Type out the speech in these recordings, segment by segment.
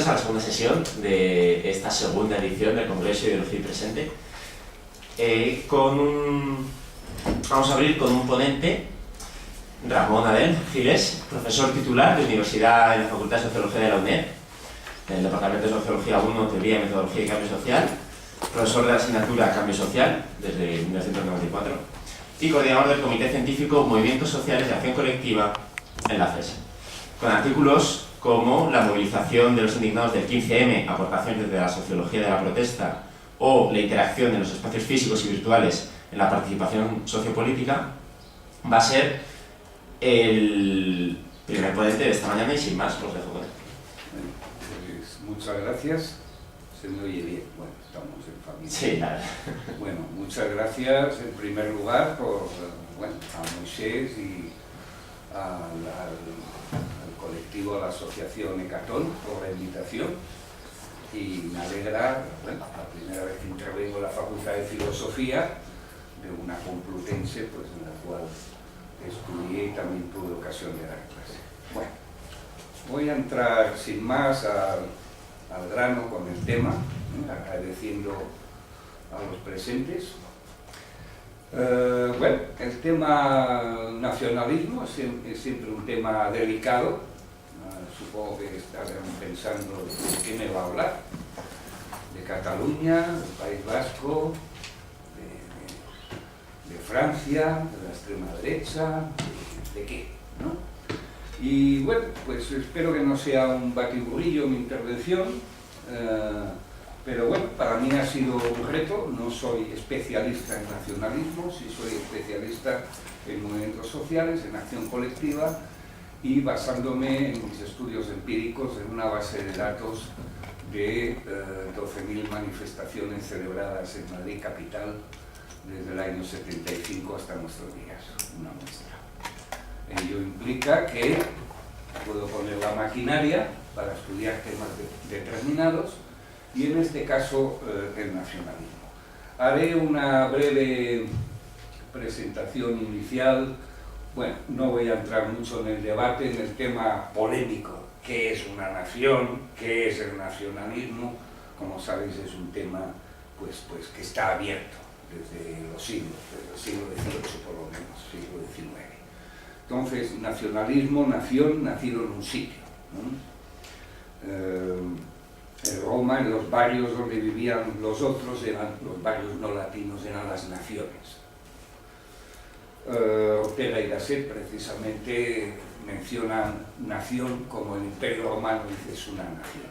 bienvenidos a la segunda sesión de esta segunda edición del Congreso Ideología y Presente. Vamos a abrir con un ponente, Ramón Adén Giles, profesor titular de Universidad en la Facultad de Sociología de la UNED, en el Departamento de Sociología 1, Teoría, Metodología y Cambio Social, profesor de la asignatura Cambio Social desde 1994 y coordinador del Comité Científico Movimientos Sociales de Acción Colectiva en la FES, con artículos como la movilización de los indignados del 15M, aportaciones desde la sociología de la protesta, o la interacción en los espacios físicos y virtuales en la participación sociopolítica, va a ser el primer ponente de esta mañana y sin más, los dejo con él. Pues muchas gracias. Se me oye bien. Bueno, estamos en familia. Sí, nada. Bueno, muchas gracias en primer lugar por a Moisés y al colectivo, a la asociación Hecatón por la invitación, y me alegra, la primera vez que intervengo en la Facultad de Filosofía de una Complutense, pues en la cual estudié y también tuve ocasión de dar clase. Bueno, voy a entrar sin más al grano con el tema, agradeciendo a los presentes. Bueno, el tema nacionalismo es siempre un tema delicado. Supongo que estarán pensando de qué me va a hablar. De Cataluña, del País Vasco, de Francia, de la extrema derecha, de qué, ¿no? Y bueno, pues espero que no sea un batiburrillo mi intervención. Pero bueno, para mí ha sido un reto. No soy especialista en nacionalismo, sí soy especialista en movimientos sociales, en acción colectiva, y basándome en mis estudios empíricos en una base de datos de 12.000 manifestaciones celebradas en Madrid capital desde el año 75 hasta nuestros días, una muestra. Ello implica que puedo poner la maquinaria para estudiar temas determinados, y en este caso el nacionalismo. Haré una breve presentación inicial. Bueno, no voy a entrar mucho en el debate, en el tema polémico, ¿qué es una nación? ¿Qué es el nacionalismo? Como sabéis, es un tema pues que está abierto desde los siglos, desde el siglo XVIII por lo menos, siglo XIX. Entonces, nacionalismo, nación, nacido en un sitio, ¿no? En Roma, en los barrios donde vivían los otros, los barrios no latinos, eran las naciones. Ortega y Gasset precisamente mencionan nación como el Imperio Romano, dice es una nación,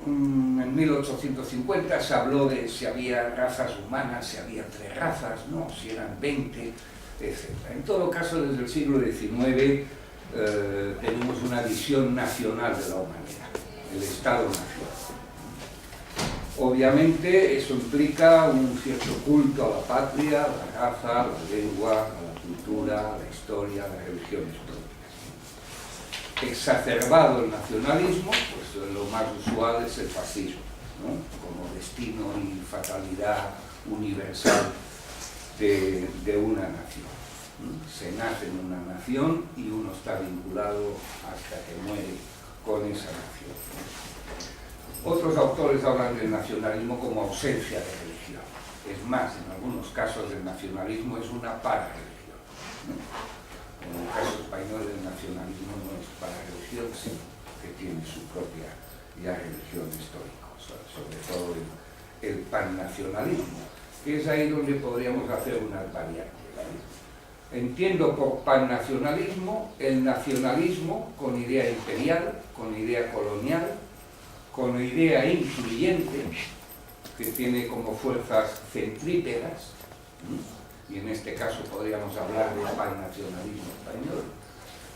¿no? En 1850 se habló de si había razas humanas, si había 3 razas, ¿no? Si eran 20, etc. En todo caso, desde el siglo XIX tenemos una visión nacional de la humanidad, el Estado-nación. Obviamente eso implica un cierto culto a la patria, a la raza, a la lengua, a la cultura, a la historia, a las religiones propias. Exacerbado el nacionalismo, pues lo más usual es el fascismo, ¿no? Como destino y fatalidad universal de una nación. Se nace en una nación y uno está vinculado hasta que muere con esa nación. Otros autores hablan del nacionalismo como ausencia de religión. Es más, en algunos casos el nacionalismo es una pararreligión, ¿no? En el caso español el nacionalismo no es pararreligión, sino que tiene su propia ya religión histórica, sobre todo el pannacionalismo, que es ahí donde podríamos hacer unas variantes, ¿vale? Entiendo por pannacionalismo el nacionalismo con idea imperial, con idea colonial, con idea incluyente, que tiene como fuerzas centrípetas, y en este caso podríamos hablar de pannacionalismo español.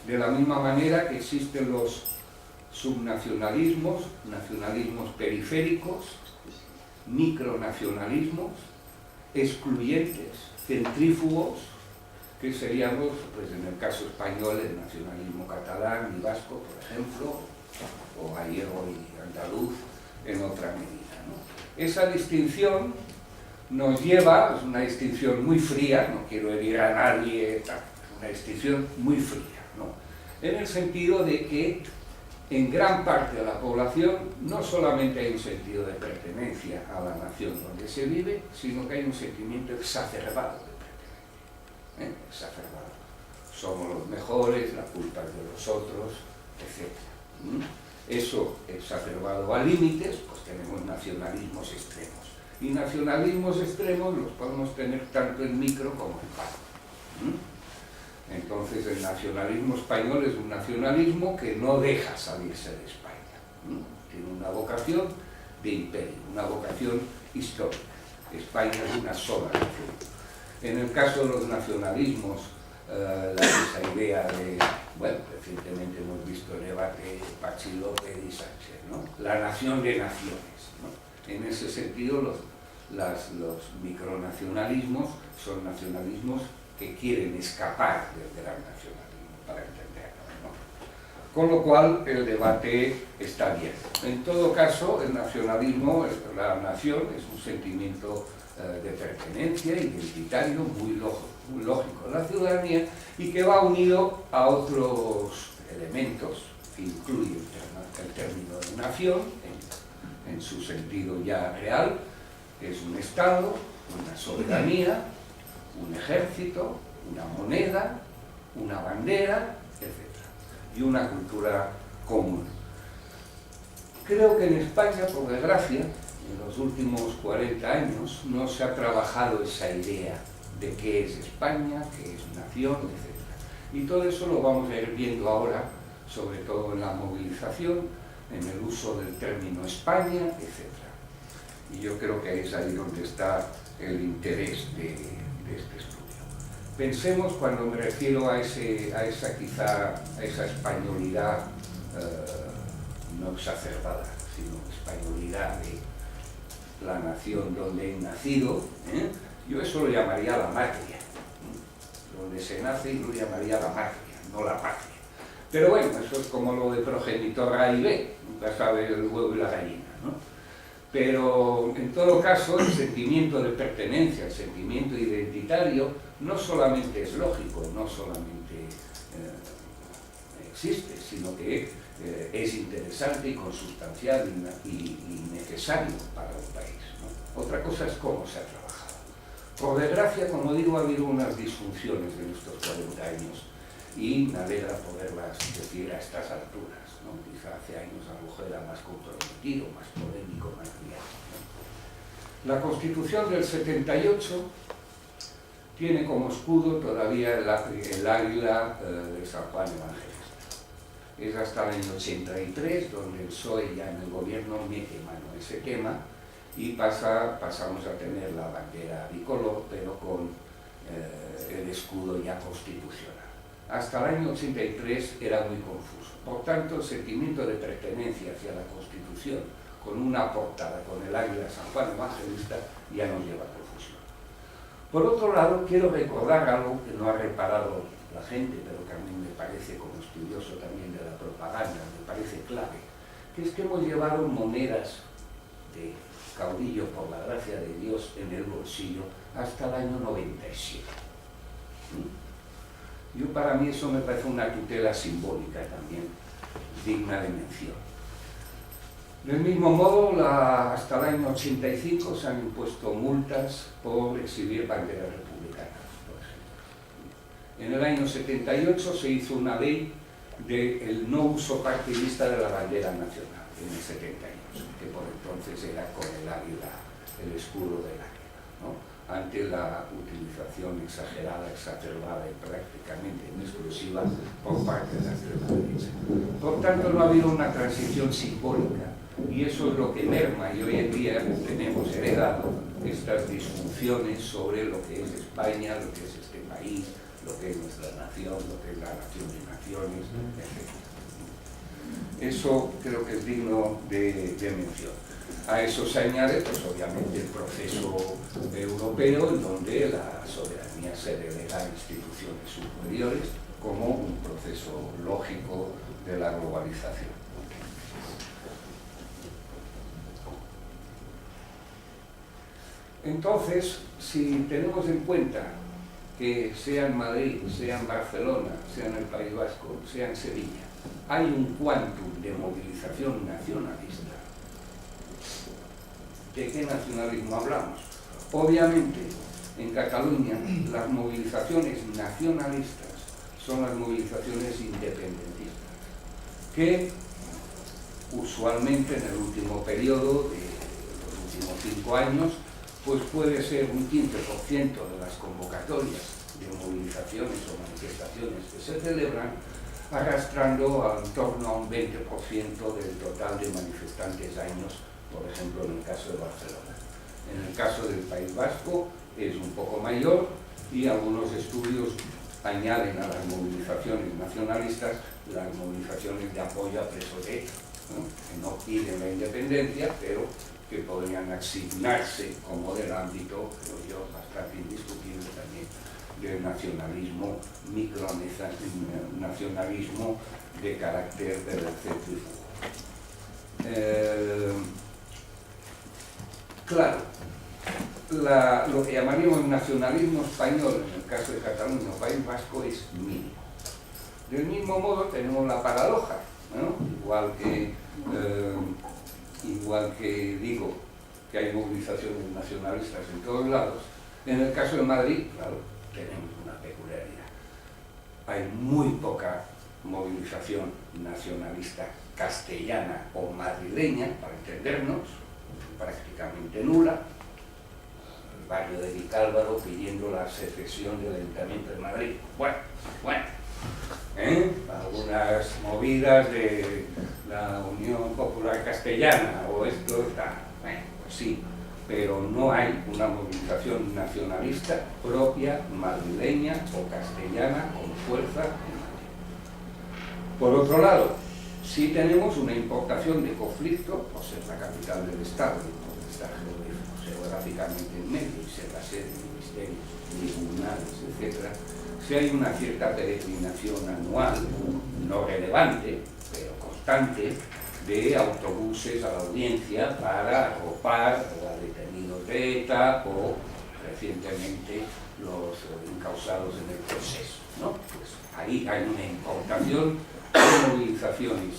De la misma manera que existen los subnacionalismos, nacionalismos periféricos, micronacionalismos, excluyentes, centrífugos, que seríamos, pues en el caso español, el nacionalismo catalán y vasco, por ejemplo, o gallego y andaluz en otra medida, ¿no? Esa distinción nos lleva, es una distinción muy fría, no quiero herir a nadie, una distinción muy fría, ¿no? En el sentido de que en gran parte de la población no solamente hay un sentido de pertenencia a la nación donde se vive, sino que hay un sentimiento exacerbado de pertenencia, exacerbado. Somos los mejores, la culpa es de los otros, etc. Eso exacerbado a límites, pues tenemos nacionalismos extremos. Y nacionalismos extremos los podemos tener tanto en micro como en macro. Entonces el nacionalismo español es un nacionalismo que no deja salirse de España. Tiene una vocación de imperio, una vocación histórica. España es una sola nación. En el caso de los nacionalismos, esa idea de, bueno, recientemente hemos visto el debate Pachi López y Sánchez, ¿no? La nación de naciones, ¿no? En ese sentido, los micronacionalismos son nacionalismos que quieren escapar del gran nacionalismo, para entenderlo, ¿no? Con lo cual, el debate está bien. En todo caso, el nacionalismo, la nación, es un sentimiento de pertenencia identitario muy lógico de la ciudadanía y que va unido a otros elementos que incluyen el término de nación en su sentido ya real, que es un Estado, una soberanía, un ejército, una moneda, una bandera, etc. Y una cultura común. Creo que en España, por desgracia, en los últimos 40 años no se ha trabajado esa idea de qué es España, qué es nación, etc. Y todo eso lo vamos a ir viendo ahora, sobre todo en la movilización, en el uso del término España, etc. Y yo creo que es ahí donde está el interés de este estudio. Pensemos, cuando me refiero a esa españolidad no exacerbada, sino españolidad de la nación donde he nacido, yo eso lo llamaría la matria. Donde se nace yo lo llamaría la matria, no la patria. Pero bueno, eso es como lo de progenitor A y B, nunca sabe el huevo y la gallina, ¿no? Pero en todo caso el sentimiento de pertenencia, el sentimiento identitario, no solamente es lógico, no solamente existe, sino que es interesante y consustancial y necesario para un país, ¿no? Otra cosa es cómo se ha trabajado. Por desgracia, como digo, ha habido unas disfunciones en estos 40 años y me alegra poderlas decir a estas alturas, ¿no? Quizá hace años a lo mejor era más comprometido, más polémico, más brillante, ¿no? La Constitución del 78 tiene como escudo todavía el águila de San Juan Evangelista. Es hasta el año 83 donde el PSOE ya en el gobierno mete mano a ese tema y pasamos a tener la bandera bicolor, pero con el escudo ya constitucional. Hasta el año 83 era muy confuso. Por tanto, el sentimiento de pertenencia hacia la Constitución, con una portada con el águila San Juan Evangelista, ya nos lleva a confusión. Por otro lado, quiero recordar algo que no ha reparado la gente, pero que a mí me parece, como estudioso también de la propaganda, me parece clave, que es que hemos llevado monedas de caudillo, por la gracia de Dios, en el bolsillo hasta el año 97. Para mí eso me parece una tutela simbólica también, digna de mención. Del mismo modo, hasta el año 85 se han impuesto multas por exhibir banderas republicanas, por ejemplo. En el año 78 se hizo una ley del no uso partidista de la bandera nacional, en el 78, que por entonces era con el águila, el escudo del águila, ¿no? Ante la utilización exagerada, exacerbada y prácticamente en exclusiva por parte de la extrema derecha. Por tanto, no ha habido una transición simbólica y eso es lo que merma, y hoy en día tenemos heredado estas disfunciones sobre lo que es España, lo que es este país, lo que es nuestra nación, lo que es la nación de naciones, etc. Eso creo que es digno de mención. A eso se añade, pues obviamente, el proceso europeo, en donde la soberanía se delega a instituciones superiores como un proceso lógico de la globalización. Entonces, si tenemos en cuenta que sea en Madrid, sea en Barcelona, sea en el País Vasco, sea en Sevilla, hay un quantum de movilización nacionalista. ¿De qué nacionalismo hablamos? Obviamente, en Cataluña, las movilizaciones nacionalistas son las movilizaciones independentistas, que usualmente en el último periodo, de los últimos 5 años, pues puede ser un 15% de las convocatorias de movilizaciones o manifestaciones que se celebran, arrastrando en torno a un 20% del total de manifestantes años, por ejemplo, en el caso de Barcelona. En el caso del País Vasco es un poco mayor y algunos estudios añaden a las movilizaciones nacionalistas las movilizaciones de apoyo a presos de ETA, ¿no? Que no piden la independencia, pero que podrían asignarse como del ámbito, creo yo, bastante indiscutible también, del nacionalismo, micronacionalismo de carácter centrífugo. Claro, lo que llamaríamos nacionalismo español en el caso de Cataluña o País Vasco es mínimo. Del mismo modo tenemos la paradoja, ¿no? Igual que digo que hay movilizaciones nacionalistas en todos lados, en el caso de Madrid, claro, tenemos una peculiaridad. Hay muy poca movilización nacionalista castellana o madrileña, para entendernos, prácticamente nula. El barrio de Vicálvaro pidiendo la secesión del Ayuntamiento de Madrid. Bueno. Algunas movidas de la Unión Popular Castellana o esto está, bueno, pues sí, pero no hay una movilización nacionalista propia, madrileña o castellana con fuerza. Por otro lado, sí tenemos una importación de conflicto, por ser la capital del Estado, por estar geográficamente en medio y ser la sede de ministerios, tribunales, etc. Si hay una cierta peregrinación anual, no relevante, pero constante, de autobuses a la audiencia para arropar a detenidos de ETA o recientemente los encausados en el proceso, ¿no? Pues ahí hay una importación de movilizaciones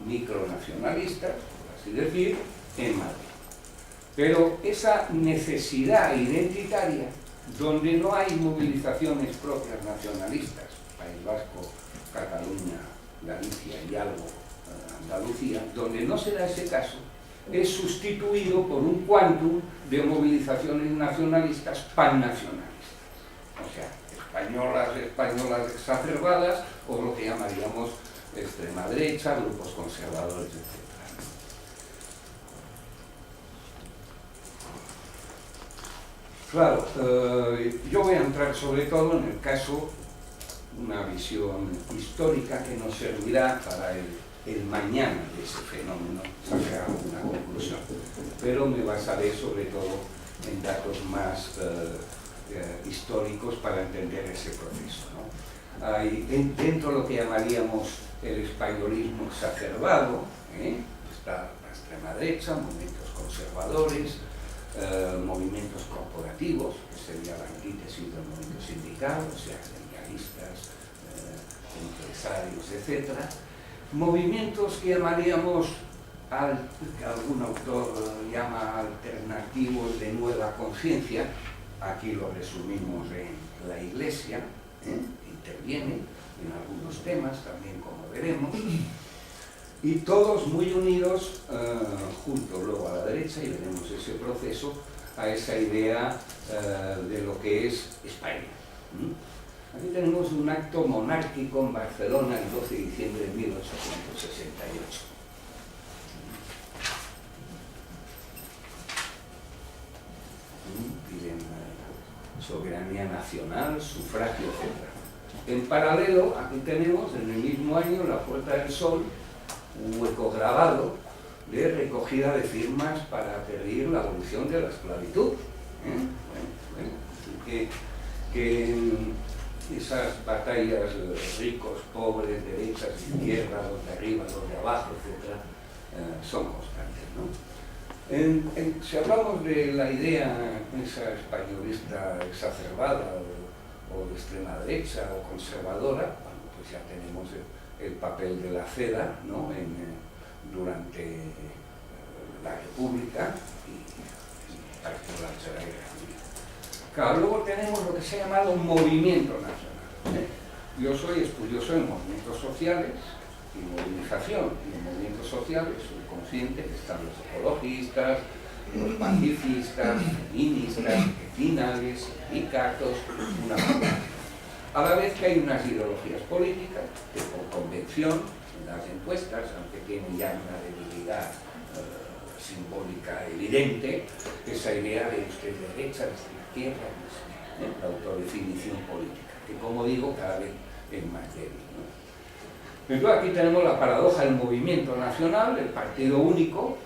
micronacionalistas, por así decir, en Madrid. Pero esa necesidad identitaria, donde no hay movilizaciones propias nacionalistas, País Vasco, Cataluña, Galicia y algo Andalucía, donde no se da ese caso, es sustituido por un quantum de movilizaciones nacionalistas pannacionalistas. O sea, españolas exacerbadas, o lo que llamaríamos extrema derecha, grupos conservadores, etc. Claro, yo voy a entrar sobre todo en el caso, una visión histórica que nos servirá para el mañana de ese fenómeno, sacar una conclusión, pero me basaré sobre todo en datos más históricos para entender ese proceso, ¿no? Hay, dentro de lo que llamaríamos el españolismo exacerbado, está la extrema derecha, movimientos conservadores, movimientos corporativos, que sería la antítesis del movimiento sindical, o sea, sindicalistas, empresarios, etc. Movimientos que llamaríamos, que algún autor llama alternativos de nueva conciencia, aquí lo resumimos en la Iglesia, interviene en algunos temas, también como veremos, y todos muy unidos, juntos luego a la derecha, y veremos ese proceso, a esa idea de lo que es España. Aquí tenemos un acto monárquico en Barcelona el 12 de diciembre de 1868. Piden soberanía nacional, sufragio, etc. En paralelo, aquí tenemos en el mismo año, en la Puerta del Sol, un hueco grabado de recogida de firmas para pedir la abolición de la esclavitud. Que esas batallas, ricos, pobres, derechas, izquierdas, los de arriba, los de abajo, etc., son constantes, ¿no? Si hablamos de la idea esa españolista exacerbada o de extrema derecha o conservadora, bueno, pues ya tenemos el papel de la seda, ¿no? Durante la República y durante la Guerra Civil. Claro, luego tenemos lo que se ha llamado un movimiento nacional. Yo soy estudioso en movimientos sociales y movilización. Y en movimientos sociales soy consciente que están los ecologistas, los pacifistas, feministas, vecinales, sindicatos, una banda. A la vez que hay unas ideologías políticas que por convención, en las encuestas, aunque tienen ya una debilidad simbólica evidente, esa idea de usted derecha, de izquierda, la autodefinición política, que como digo cada vez es más débil, ¿no? Entonces aquí tenemos la paradoja del movimiento nacional, el partido único,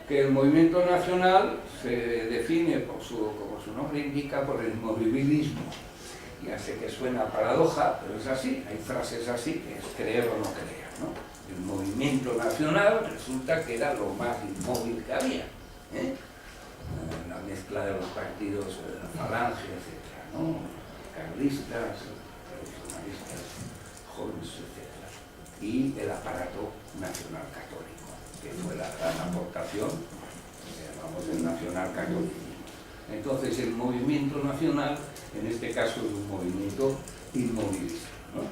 que el movimiento nacional se define, como su nombre indica, por el movilismo. Ya sé que suena a paradoja, pero es así, hay frases así que es creer o no creer, ¿no? El movimiento nacional resulta que era lo más inmóvil que había, la mezcla de los partidos, la falange, etc., ¿no? Carlistas, tradicionalistas, jóvenes, etc., y el aparato nacional católico, que fue la gran aportación, que llamamos el nacional catolicismo. Entonces el movimiento nacional, en este caso, es un movimiento inmovilista, ¿no?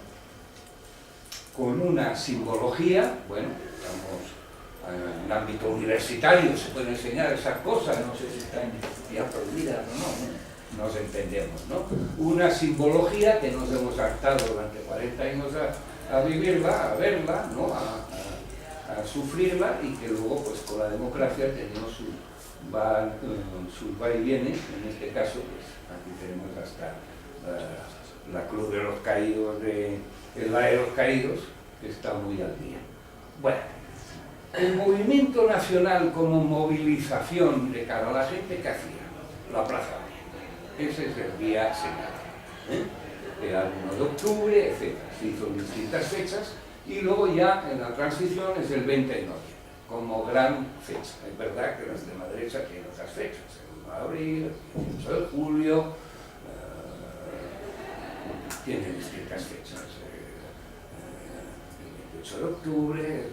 Con una simbología, bueno, estamos en el ámbito universitario, se pueden enseñar esas cosas, no sé si están ya prohibidas o no, nos entendemos, ¿no? Una simbología que nos hemos hartado durante 40 años a vivirla, a verla, ¿no? A sufrirla, y que luego, pues con la democracia ha tenido sus vaivienes. En este caso, pues aquí tenemos hasta la Cruz de los Caídos, la de los Caídos, que está muy al día. Bueno, el movimiento nacional como movilización de cara a la gente, ¿qué hacía? La Plaza Oriente. Ese es el día señalado, Era el 1 de octubre, etc. Se hizo en distintas fechas, y luego ya en la transición es el 20 de noviembre, como gran fecha. Es verdad que la extrema derecha tiene otras fechas, el 1 de abril, el 18 de julio, tiene distintas fechas, el 28 de octubre, el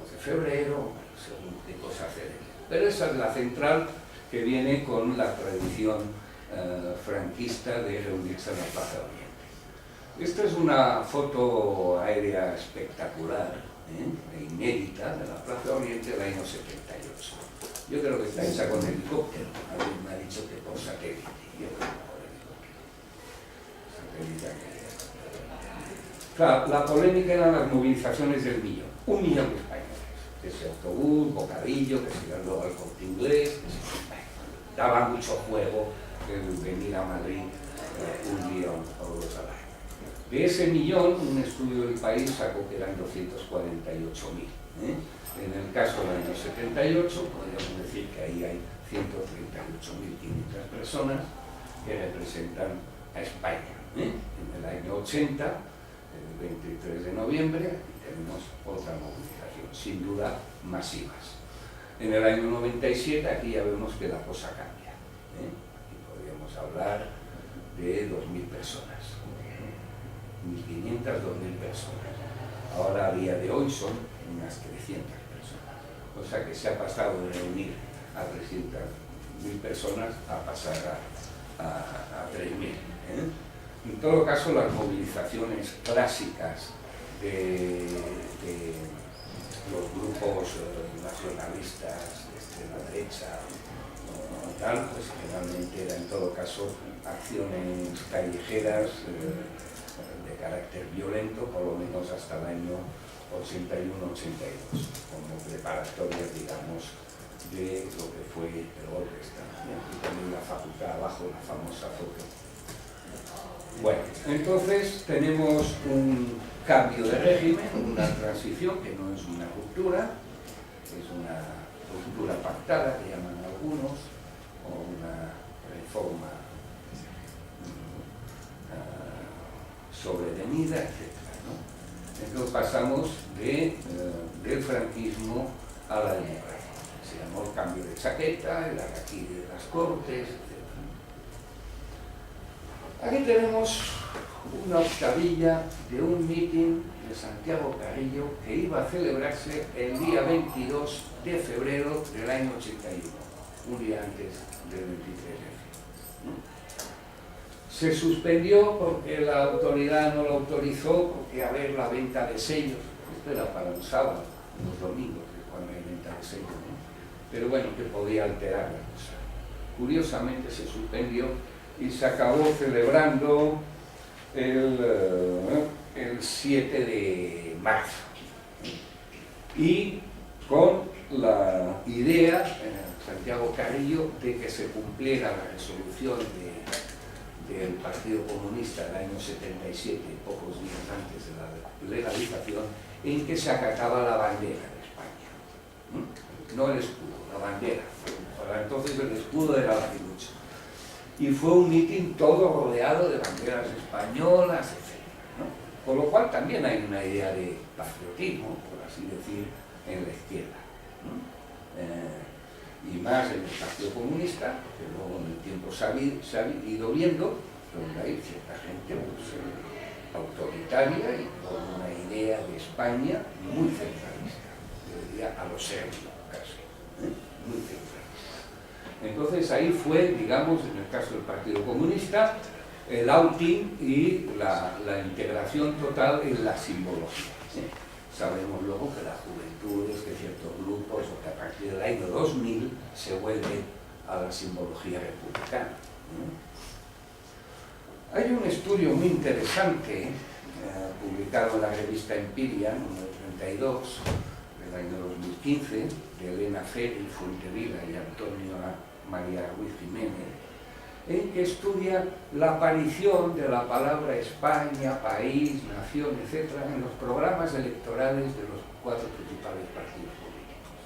2 de febrero, según qué cosa hacer. Pero esa es la central, que viene con la tradición franquista de reunirse en la Plaza de Oriente. Esta es una foto aérea espectacular, e inédita, de la Plaza de Oriente del año 78. Yo creo que está hecha con helicóptero. Alguien me ha dicho que por satélite. Yo creo que por helicóptero. Claro, la polémica eran las movilizaciones del millón. 1 millón de españoles. Ese autobús, bocadillo, que se iba luego al Corte Inglés, daba mucho juego el venir a Madrid 1 millón o 2 al año. De ese millón, un estudio del país sacó que eran 248.000. En el caso del año 78, podríamos decir que ahí hay 138.500 personas que representan a España. En el año 80, el 23 de noviembre, tenemos otra movilización, sin duda masivas. En el año 97, aquí ya vemos que la cosa cambia. Y podríamos hablar de 2.000 personas. 1.500, 2.000 personas. Ahora, a día de hoy, son unas 300 personas. O sea que se ha pasado de reunir a 300.000 personas a pasar a 3.000. En todo caso, las movilizaciones clásicas de los grupos nacionalistas de extrema derecha, tal, pues generalmente era en todo caso acciones callejeras de carácter violento, por lo menos hasta el año 81-82, como preparatorias, digamos, de lo que fue el golpe de Estado. Aquí también la facultad abajo, la famosa foto. Bueno, entonces tenemos un cambio de régimen, una transición que no es una ruptura, es una ruptura pactada, que llaman algunos, o una reforma sobrevenida, etc., ¿no? Entonces pasamos del franquismo a la democracia. Se llamó el cambio de chaqueta, el harakiri de las Cortes, etc. Aquí tenemos una octavilla de un mitin de Santiago Carrillo que iba a celebrarse el día 22 de febrero del año 81, un día antes del 23F. Se suspendió porque la autoridad no lo autorizó, porque a ver la venta de sellos, esto era para un sábado, los domingos, que es cuando hay venta de sellos, ¿no? Pero bueno, que podía alterar la cosa. Curiosamente se suspendió y se acabó celebrando el 7 de marzo. Y con la idea, Santiago Carrillo, de que se cumpliera la resolución del Partido Comunista del año 77, pocos días antes de la legalización, en que se acataba la bandera de España. No el escudo, la bandera. Para entonces el escudo era la filucha. Y fue un mitin todo rodeado de banderas españolas, etc., ¿no? Con lo cual también hay una idea de patriotismo, por así decir, en la izquierda, ¿no? Y más en el Partido Comunista, que luego en el tiempo se ha ido viendo, donde hay cierta gente pues, autoritaria y con una idea de España muy centralista, yo diría a lo serbio casi, muy centralista. Entonces ahí fue, digamos, en el caso del Partido Comunista, el outing y la integración total en la simbología. Sabemos luego que las juventudes, que ciertos grupos, o que a partir del año 2000 se vuelven a la simbología republicana. Hay un estudio muy interesante, publicado en la revista Empiria, número 32, del año 2015, de Elena Ferri, Fuentevila y Antonio María Ruiz Jiménez, en que estudia la aparición de la palabra España, país, nación, etc., en los programas electorales de los 4 principales partidos políticos.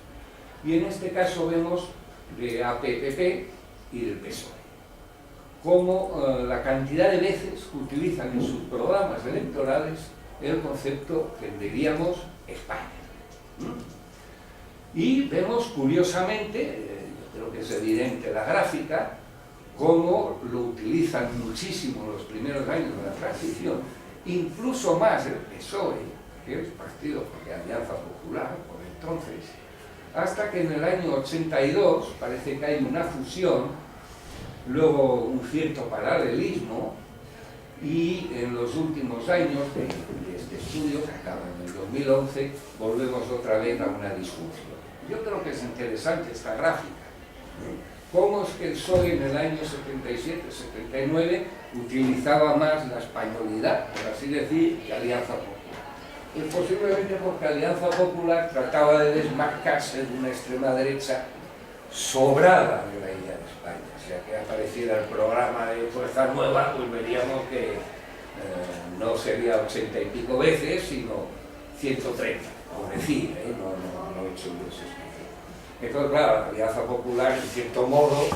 Y en este caso vemos de APPP y del PSOE, como la cantidad de veces que utilizan en sus programas electorales el concepto que diríamos España. Y vemos curiosamente, yo creo que es evidente la gráfica, cómo lo utilizan muchísimo en los primeros años de la transición, incluso más el PSOE, que es partido de Alianza Popular, por entonces, hasta que en el año 82 parece que hay una fusión, luego un cierto paralelismo, y en los últimos años de este estudio, que acaba en el 2011, volvemos otra vez a una discusión. Yo creo que es interesante esta gráfica. ¿Cómo es que el PSOE en el año 77-79 utilizaba más la españolidad, por así decir, que Alianza Popular? Pues posiblemente porque Alianza Popular trataba de desmarcarse de una extrema derecha sobrada de la idea de España. O sea, que apareciera el programa de Fuerza Nueva, pues veríamos que no sería 80 y pico veces, sino 130, por decir, no he hecho yo ese. Entonces, claro, la Alianza Popular, en cierto modo,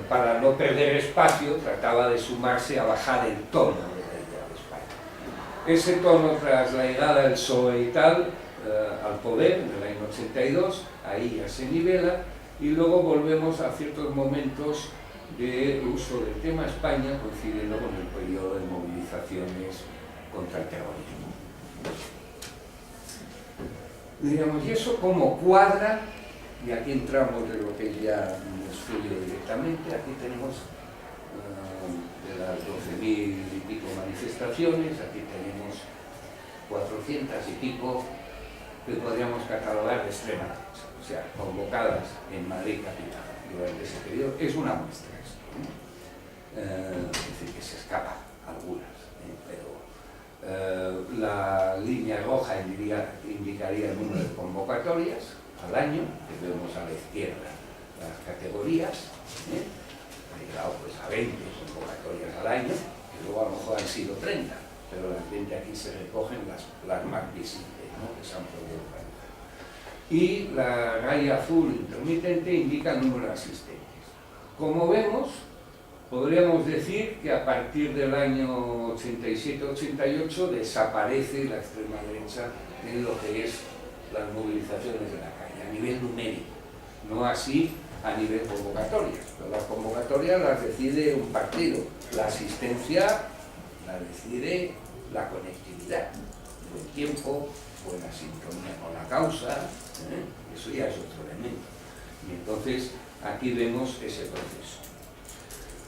para no perder espacio, trataba de sumarse a bajar el tono de la idea de España. Ese tono, tras la llegada del PSOE y tal, al poder, en el año 82, ahí ya se nivela, y luego volvemos a ciertos momentos de uso del tema España, coincidiendo con el periodo de movilizaciones contra el terrorismo. Digamos, ¿y eso cómo cuadra? Y aquí entramos de lo que ya estudio directamente. Aquí tenemos de las 12.000 y pico manifestaciones, aquí tenemos 400 y pico que podríamos catalogar de extrema derecha, o sea, convocadas en Madrid capital durante ese periodo. Es una muestra esto, ¿no? Es decir, que se escapan algunas, pero la línea roja indicaría el número de convocatorias al año, que vemos a la izquierda las categorías, ha llegado pues a 20 convocatorias al año, que luego a lo mejor han sido 30, pero las 20 aquí se recogen las más visibles, ¿no?, que se han podido realizar. Y la raya azul intermitente indica el número de asistentes. Como vemos, podríamos decir que a partir del año 87-88 desaparece la extrema derecha en lo que es las movilizaciones de la calle, a nivel numérico, no así a nivel convocatorias. Pero las convocatorias las decide un partido, la asistencia la decir la conectividad del tiempo, o la sintonía con la causa, eso ya es otro elemento. Y entonces aquí vemos ese proceso.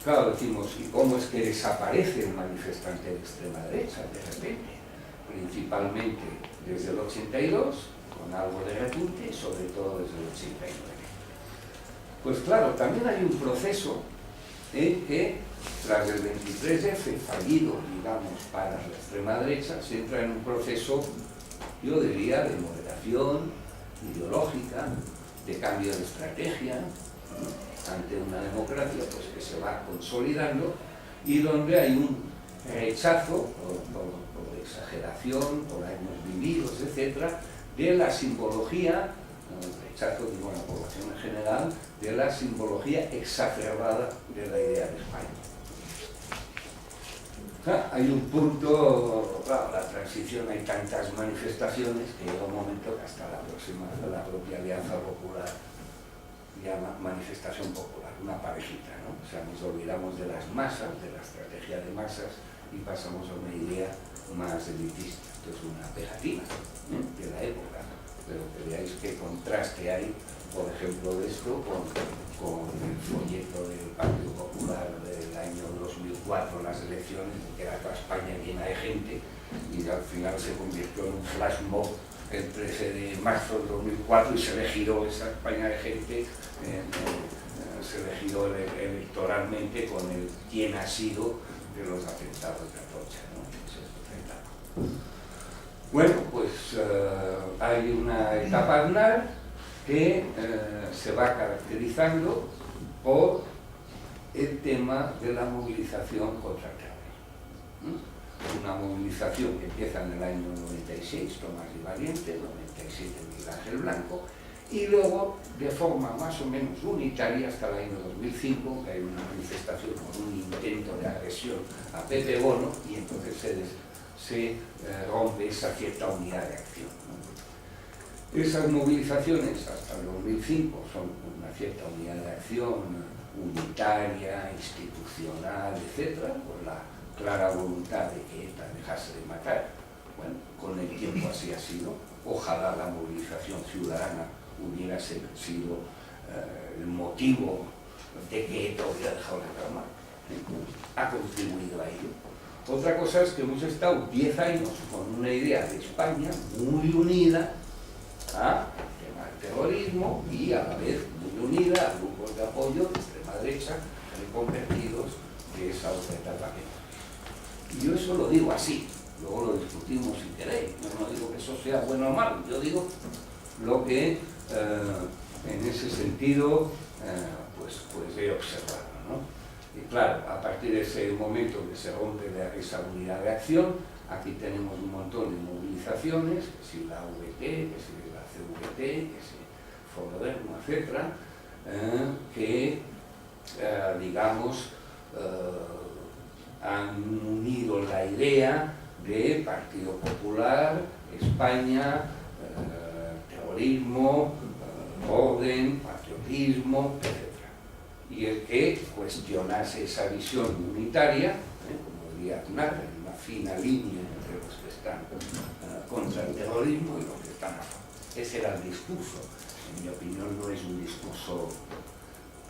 Claro, decimos, ¿y cómo es que desaparece el manifestante de extrema derecha de repente? Principalmente desde el 82, con algo de repunte, sobre todo desde el 89. Pues claro, también hay un proceso en que, tras el 23F fallido, digamos, para la extrema derecha, se entra en un proceso, yo diría, de moderación ideológica, de cambio de estrategia, ante una democracia pues, que se va consolidando y donde hay un rechazo por exageración, por años vividos, etcétera, de la simbología, rechazo digo, en la población en general, de la simbología exacerbada de la idea de España. Hay un punto, claro, la transición, hay tantas manifestaciones que llega un momento que hasta la propia Alianza Popular llama manifestación popular, una parejita, ¿no? O sea, nos olvidamos de las masas, de la estrategia de masas y pasamos a una idea más elitista. Esto es una pegatina de la época, pero que veáis qué contraste hay, por ejemplo, de esto con el folleto del Partido Popular del año 2004, las elecciones, que era toda España llena de gente, y al final se convirtió en un flash mob el 13 de marzo del 2004 y se le giró esa España de gente, se le giró electoralmente con el quién ha sido de los atentados de Atocha, ¿no? Bueno, pues hay una etapa lunar que se va caracterizando por el tema de la movilización contra el terrorismo. Una movilización que empieza en el año 96, Tomás y Valiente, 97, Miguel Ángel Blanco, y luego de forma más o menos unitaria hasta el año 2005, que hay una manifestación con un intento de agresión a Pepe Bono, y entonces se rompe esa cierta unidad de acción, ¿no? Esas movilizaciones hasta el 2005 son una cierta unidad de acción unitaria, institucional, etcétera, con la clara voluntad de que ETA dejase de matar. Bueno, con el tiempo así ha sido. Ojalá la movilización ciudadana hubiera sido el motivo de que ETA hubiera dejado de tramar. Ha contribuido a ello. Otra cosa es que hemos estado 10 años con una idea de España muy unida al tema del terrorismo y a la vez muy unida a grupos de apoyo de extrema derecha reconvertidos de esa otra etapa que... Y yo eso lo digo así, luego lo discutimos si queréis, yo no digo que eso sea bueno o malo, yo digo lo que en ese sentido pues he observado, ¿no? Y claro, a partir de ese momento que se rompe esa unidad de acción, aquí tenemos un montón de movilizaciones, que si la VT, que si la CVT, que si Fonodermo, etc., que digamos han unido la idea de Partido Popular, España, terrorismo, orden, patriotismo, etc. Y el que cuestionase esa visión unitaria, como diría Aznar, en una fina línea entre los que están contra el terrorismo y los que están a favor. Ese era el discurso. En mi opinión no es un discurso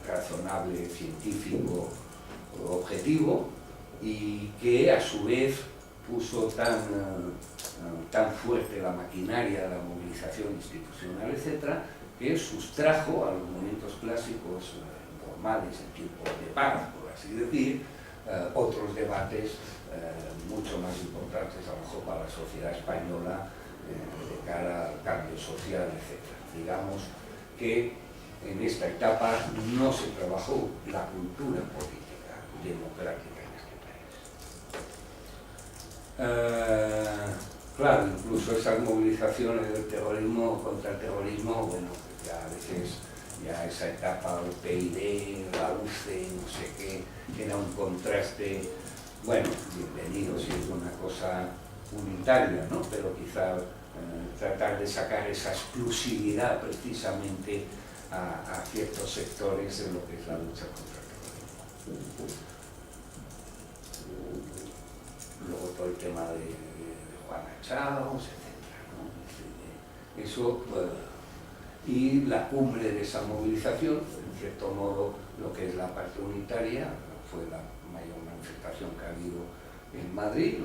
razonable, científico, objetivo, y que a su vez puso tan fuerte la maquinaria de la movilización institucional, etc., que sustrajo a los momentos clásicos normales en tiempos de paz, por así decir, otros debates mucho más importantes a lo mejor para la sociedad española de cara al cambio social, etc. Digamos que en esta etapa no se trabajó la cultura política democrática en este país. Claro, incluso esas movilizaciones del terrorismo contra el terrorismo, bueno, ya a veces ya esa etapa del PID, la UCE, no sé qué, era un contraste, bueno, bienvenido si es una cosa unitaria, ¿no? Pero quizá tratar de sacar esa exclusividad precisamente a ciertos sectores en lo que es la lucha contra el terrorismo. luego todo el tema de Juana Chaos, etc., ¿no? Eso, y la cumbre de esa movilización, en cierto modo, lo que es la parte unitaria, fue la mayor manifestación que ha habido en Madrid,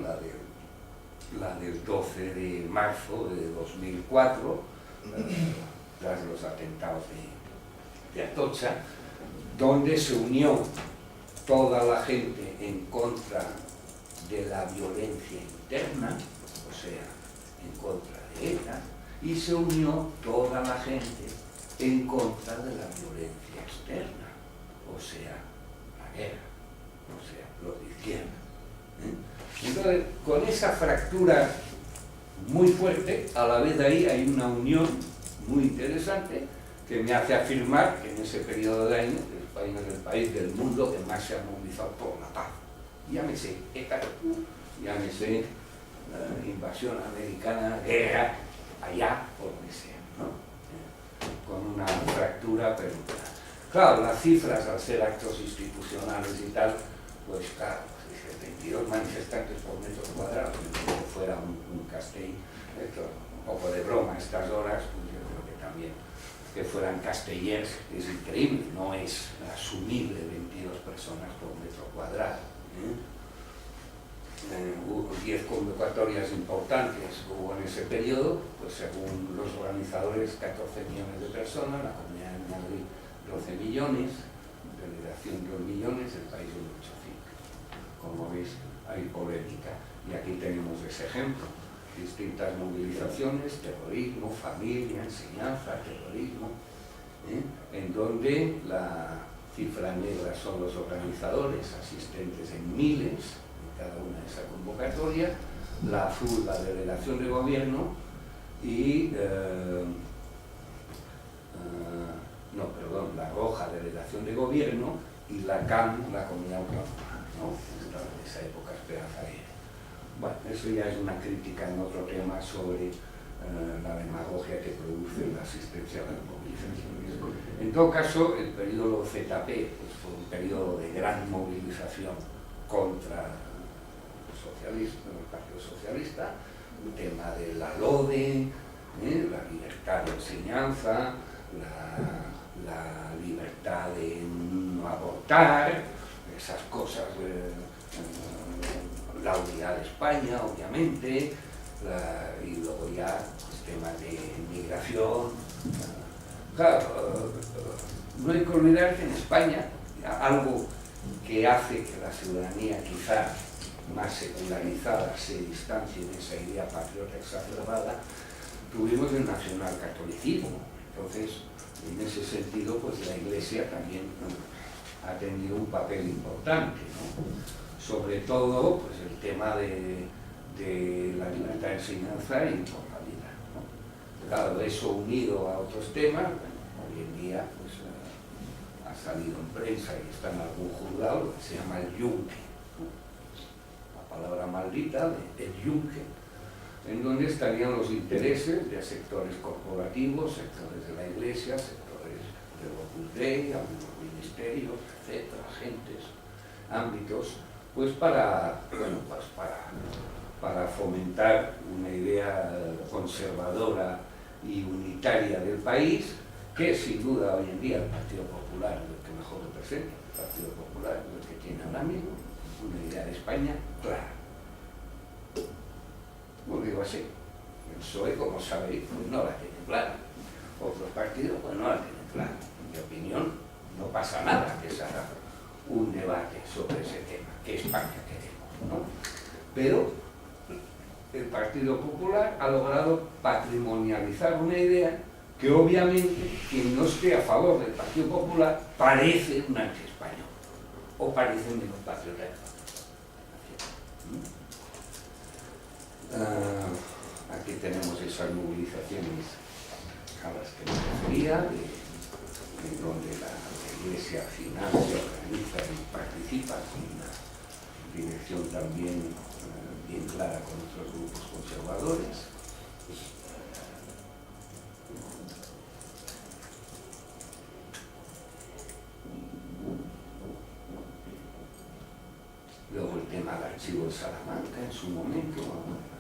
la del 12 de marzo de 2004, tras los atentados de Atocha, donde se unió toda la gente en contra de la violencia interna, o sea, en contra de ETA, y se unió toda la gente en contra de la violencia externa, o sea, la guerra, o sea, los de izquierda. Entonces, con esa fractura muy fuerte, a la vez de ahí hay una unión muy interesante que me hace afirmar que en ese periodo de años España es el país del mundo que más se ha movilizado por la paz. Llámese ETA, llámese invasión americana, guerra, allá, por donde sea, ¿no? Con una fractura, pero claro, las cifras al ser actos institucionales y tal, pues claro, 22 manifestantes por metro cuadrado, como si fuera un Castell, esto, un poco de broma a estas horas, pues yo creo que también que fueran castellers es increíble, no es asumible 22 personas por metro cuadrado. Hubo 10 convocatorias importantes hubo en ese periodo, pues según los organizadores 14 millones de personas, la Comunidad de Madrid 12 millones, delegación 2 millones, el país 1,85. Como veis, hay polémica. Y aquí tenemos ese ejemplo. Distintas movilizaciones, terrorismo, familia, enseñanza, terrorismo, en donde la cifra negra son los organizadores, asistentes en miles, en cada una de esas convocatorias, la azul, la delegación de gobierno, y, la roja, delegación de gobierno, y la CAM, la comunidad autónoma, ¿no? En esa época Esperanza Aguirre. Bueno, eso ya es una crítica en otro tema sobre la demagogia que produce la asistencia a las movilizaciones. En todo caso, el periodo ZP pues, fue un periodo de gran movilización contra el Partido Socialista, el tema de la LODE, la libertad de enseñanza, la libertad de no abortar, esas cosas, la unidad de España, obviamente, y luego ya pues, temas de migración. Claro, no hay que olvidar que en España, algo que hace que la ciudadanía quizá más secularizada se distancie de esa idea patriota exacerbada, tuvimos el nacionalcatolicismo. Entonces, en ese sentido, pues la Iglesia también ha tenido un papel importante, ¿no? Sobre todo pues, el tema de la libertad de enseñanza y por la vida, ¿no? Claro, eso unido a otros temas, bueno, hoy en día pues, ha salido en prensa y está en algún juzgado lo que se llama el yunque, ¿no? La palabra maldita del yunque, en donde estarían los intereses de sectores corporativos, sectores de la Iglesia, sectores del Opus Dei, algunos ministerios, etcétera, agentes, ámbitos, pues para fomentar una idea conservadora y unitaria del país, que sin duda hoy en día el Partido Popular es el que mejor representa, el Partido Popular es el que tiene ahora mismo una idea de España clara. Lo digo así, el PSOE, como sabéis, pues no la tiene clara, otros partidos pues no la tienen clara. En mi opinión, no pasa nada que se haga un debate sobre ese tema, qué España queremos, ¿no? Pero el Partido Popular ha logrado patrimonializar una idea que obviamente quien no esté a favor del Partido Popular parece un anti-español o parece menos patriota. Aquí tenemos esas movilizaciones a las que me refería, en donde la Iglesia financia, organiza y participa con una dirección también bien clara con otros grupos conservadores. Luego el tema de la archivo de Salamanca en su momento,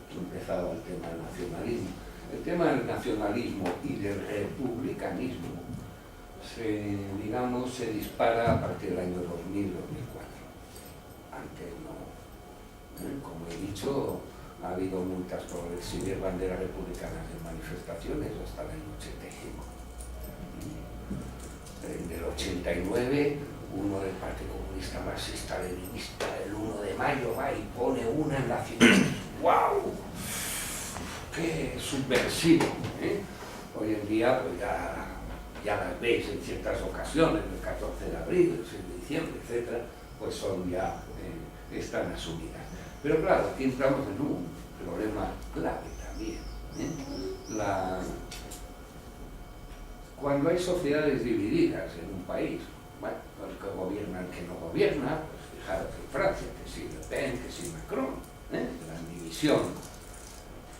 aquí empezaba el tema del nacionalismo. El tema del nacionalismo y del republicanismo se dispara a partir del año 2000-2004. Antes no. Como he dicho, ha habido multas por exhibir banderas republicanas en manifestaciones hasta el año 85. En el 89, uno del Partido Comunista Marxista-Leninista, el 1 de mayo, va y pone una en la ciudad. ¡Guau! ¡Qué subversivo! Hoy en día, pues ya las veis en ciertas ocasiones, el 14 de abril, el 6 de diciembre, etc., pues son ya, están asumidas. Pero claro, aquí entramos en un problema clave también. Cuando hay sociedades divididas en un país, bueno, el que gobierna, el que no gobierna, pues fijaros en Francia, que si Le Pen, que si Macron, gran división.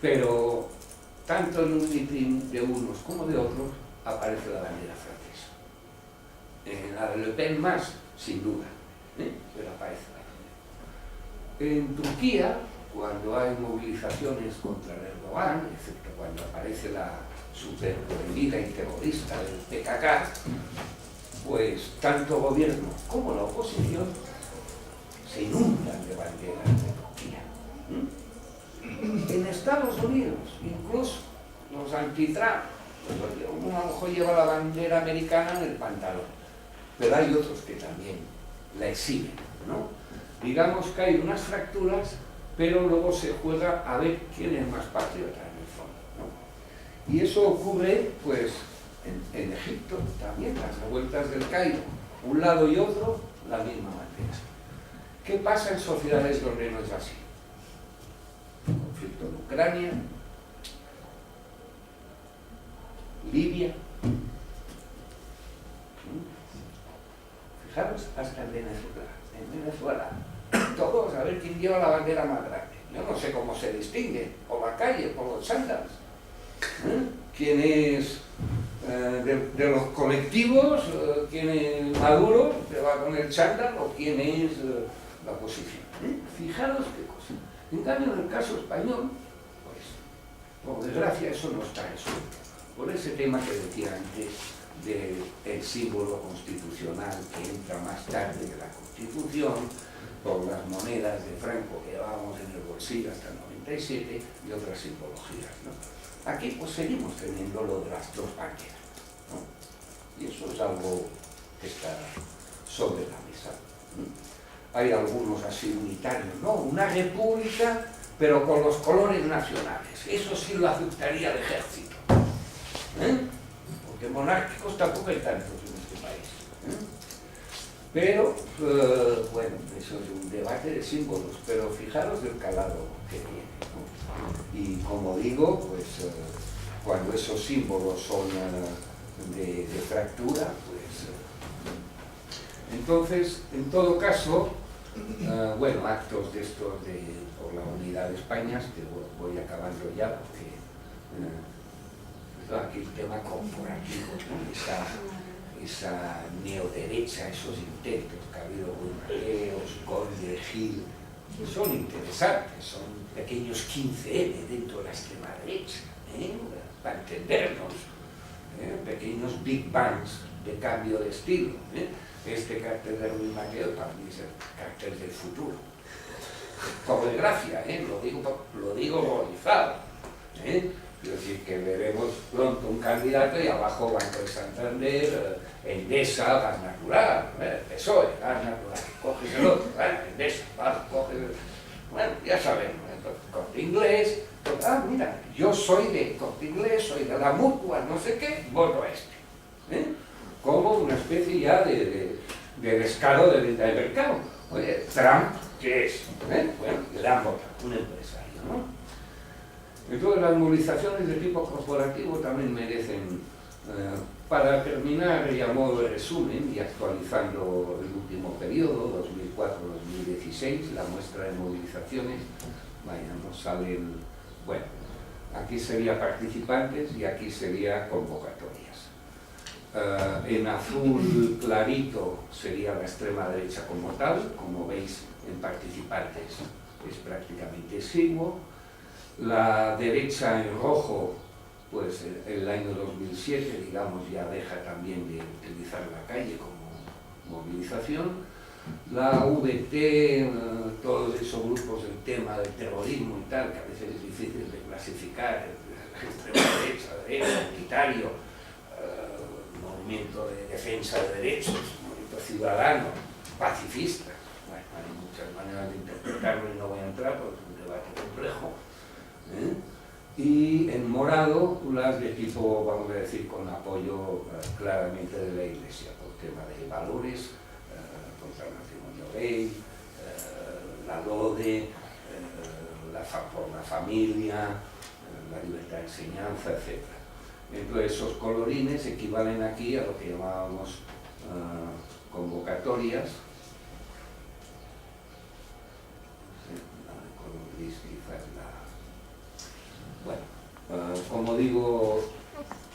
Pero tanto en un mitin de unos como de otros aparece la bandera francesa. En la de Le Pen más, sin duda, pero aparece la bandera. En Turquía, cuando hay movilizaciones contra el Erdogan, excepto cuando aparece la superprohibida y terrorista del PKK, pues tanto gobierno como la oposición se inundan de banderas de Turquía. En Estados Unidos, incluso los anti-Trump, uno a lo mejor lleva la bandera americana en el pantalón, pero hay otros que también la exhiben, ¿no? Digamos que hay unas fracturas, pero luego se juega a ver quién es más patriota en el fondo, ¿no? Y eso ocurre, pues, en Egipto también, las revueltas del Cairo, un lado y otro, la misma bandera. ¿Qué pasa en sociedades donde no es así? El conflicto en Ucrania, Libia, fijaros, hasta en Venezuela, todos a ver quién lleva la bandera más grande. Yo no sé cómo se distingue, por la calle, por los chándals. ¿Quién es de los colectivos, quién es Maduro, que va con el chándal, o quién es la oposición? Fijaros qué cosa. En cambio, en el caso español, pues, por desgracia, eso no está resuelto. Por ese tema que decía antes del símbolo constitucional que entra más tarde que la Constitución, por las monedas de Franco que llevábamos en el bolsillo hasta el 97 y otras simbologías, ¿no? Aquí pues seguimos teniendo lo de las dos banderas, ¿no? Y eso es algo que está sobre la mesa, ¿no? Hay algunos así unitarios, ¿no? Una república, pero con los colores nacionales. Eso sí lo aceptaría el ejército, porque monárquicos tampoco hay tantos en este país, Pero, bueno, eso es un debate de símbolos, pero fijaros del calado que tiene, ¿no? Y como digo, pues cuando esos símbolos son de fractura, pues entonces, en todo caso, bueno, actos de estos por la unidad de España, que voy acabando ya porque aquí el tema corporativo, ¿no? Esa neoderecha, esos intentos que ha habido Buenareos, Conde, Gil, son interesantes, son pequeños 15M dentro de la extrema derecha, para entendernos, pequeños big bangs de cambio de estilo. Este cartel de Ruiz Maqueo para mí es el cartel del futuro. Por desgracia, lo digo horrorizado. Es decir, que veremos pronto un candidato y abajo Banco de Santander, Endesa, Gas Natural, PSOE, Gas Natural, coges el otro, Endesa, coges el... Bueno, ya sabemos, Corte Inglés, mira, yo soy de Corte Inglés, soy de la Mutua, no sé qué, voto a este. Como una especie ya de descaro de venta de mercado. Oye, Trump, ¿qué es? Bueno, le dan votado, un empresario, ¿no? Entonces las movilizaciones de tipo corporativo también merecen, para terminar y a modo de resumen y actualizando el último periodo, 2004-2016, la muestra de movilizaciones, vaya, nos salen, bueno, aquí sería participantes y aquí sería convocatorias. En azul clarito sería la extrema derecha como tal, como veis en participantes es prácticamente exiguo. La derecha en rojo, pues el año 2007, digamos, ya deja también de utilizar la calle como movilización. La VT, todos esos grupos del tema del terrorismo y tal, que a veces es difícil de clasificar, extrema derecha, unitario, movimiento de defensa de derechos, movimiento ciudadano, pacifista. Bueno, hay muchas maneras de interpretarlo y no voy a entrar porque es un debate complejo. Y en morado, las de tipo, vamos a decir, con apoyo claramente de la Iglesia, por tema de valores, contra el matrimonio gay, la LODE, por la familia, la libertad de enseñanza, etc. Entonces esos colorines equivalen aquí a lo que llamábamos convocatorias. Bueno, como digo,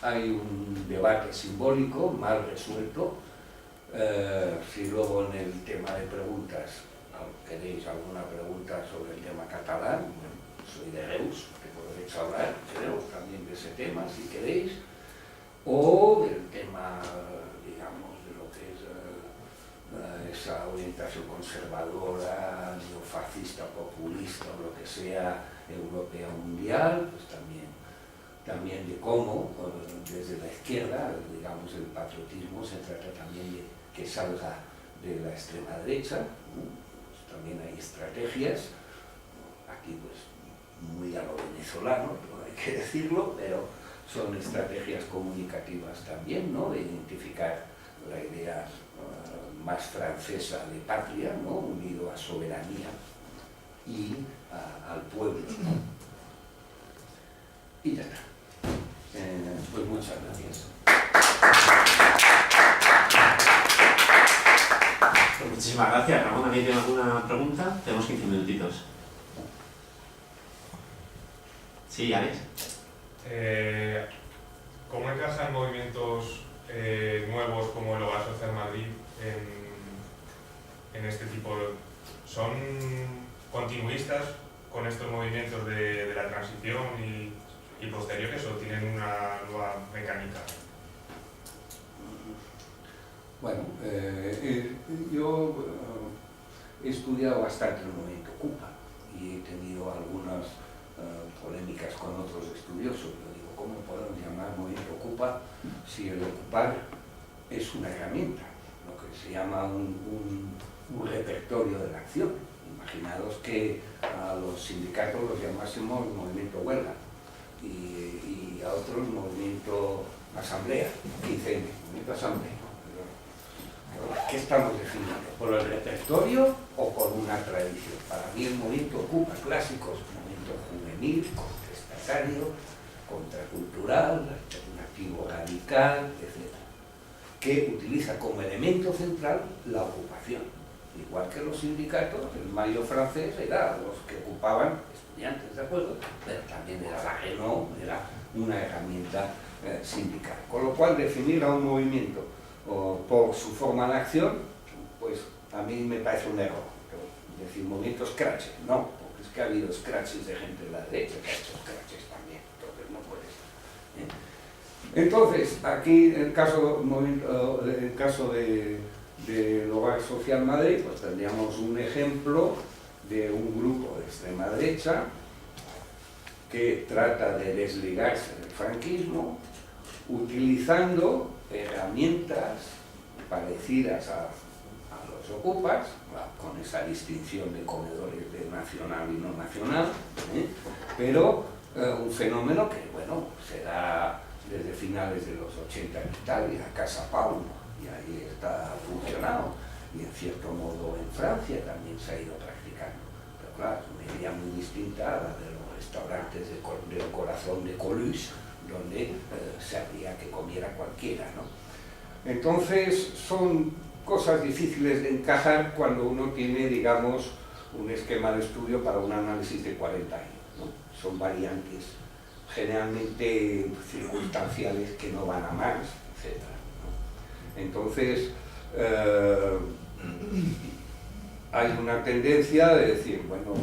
hay un debate simbólico mal resuelto. Si luego en el tema de preguntas queréis alguna pregunta sobre el tema catalán, bueno, soy de Reus, que podréis hablar, creo, también de ese tema, si queréis, o del tema, digamos, de lo que es esa orientación conservadora, neofascista, populista, o lo que sea, europea mundial, pues también de cómo, desde la izquierda, digamos, el patriotismo se trata también de que salga de la extrema derecha. Pues también hay estrategias, aquí pues muy a lo venezolano, no hay que decirlo, pero son estrategias comunicativas también, ¿no? De identificar la idea más francesa de patria, ¿no? Unido a soberanía y al pueblo, ¿no? Y ya está. Pues muchas gracias. Pues muchísimas gracias. Ramón, ¿alguien tiene alguna pregunta? Tenemos 15 minutitos. Sí, Alex. ¿Cómo encajan movimientos nuevos como el Hogar Social Madrid en este tipo de... ¿Son continuistas con estos movimientos de la transición y posteriores o tienen una nueva mecánica? Bueno, yo he estudiado bastante el movimiento Ocupa y he tenido algunas polémicas con otros estudiosos. Yo digo, ¿cómo podemos llamar movimiento Ocupa si el ocupar es una herramienta, lo que se llama un repertorio de la acción? Imaginaos que a los sindicatos los llamásemos movimiento huelga y a otros movimiento asamblea, 15M, movimiento asamblea. ¿Qué estamos definiendo? ¿Por el repertorio o por una tradición? Para mí el movimiento Ocupa clásico es un movimiento juvenil, contestatario, contracultural, alternativo radical, etc. Que utiliza como elemento central la ocupación. Igual que los sindicatos, el mayo francés era los que ocupaban estudiantes, ¿de acuerdo? Pero también era la Renault, era una herramienta sindical. Con lo cual, definir a un movimiento por su forma de acción, pues a mí me parece un error. Decir movimiento scratch, no, porque es que ha habido scratches de gente de la derecha que ha hecho scratches también, entonces no puede ser. Entonces, aquí en el caso del Hogar Social Madrid, pues tendríamos un ejemplo de un grupo de extrema derecha que trata de desligarse del franquismo utilizando herramientas parecidas a los ocupas, con esa distinción de comedores de nacional y no nacional, pero un fenómeno que, bueno, se da desde finales de los 80 en Italia, Casa Paulo, y ahí está funcionado, y en cierto modo en Francia también se ha ido practicando. Pero claro, es una idea muy distinta a la de los restaurantes del corazón de Coluche, donde se había que comiera cualquiera, ¿no? Entonces son cosas difíciles de encajar cuando uno tiene, digamos, un esquema de estudio para un análisis de 40 años, ¿no? Son variantes generalmente circunstanciales que no van a más, etc., ¿no? Entonces, hay una tendencia de decir, bueno,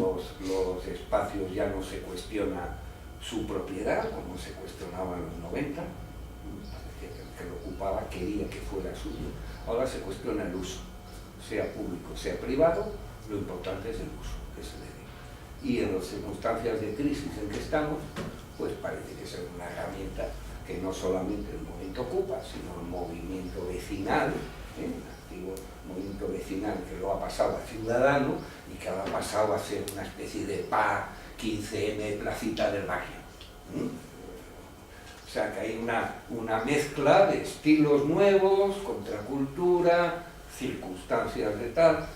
los espacios ya no se cuestiona su propiedad, como se cuestionaba en los 90, el que lo ocupaba quería que fuera suyo, ahora se cuestiona el uso, sea público, sea privado, lo importante es el uso que se le dé. Y en las circunstancias de crisis en que estamos, pues parece que es una herramienta que no solamente el momento ocupa, sino el movimiento vecinal, el antiguo movimiento vecinal que lo ha pasado a ciudadano y que ahora ha pasado a ser una especie de PA 15M placita del barrio. O sea que hay una mezcla de estilos nuevos, contracultura, circunstancias de tal.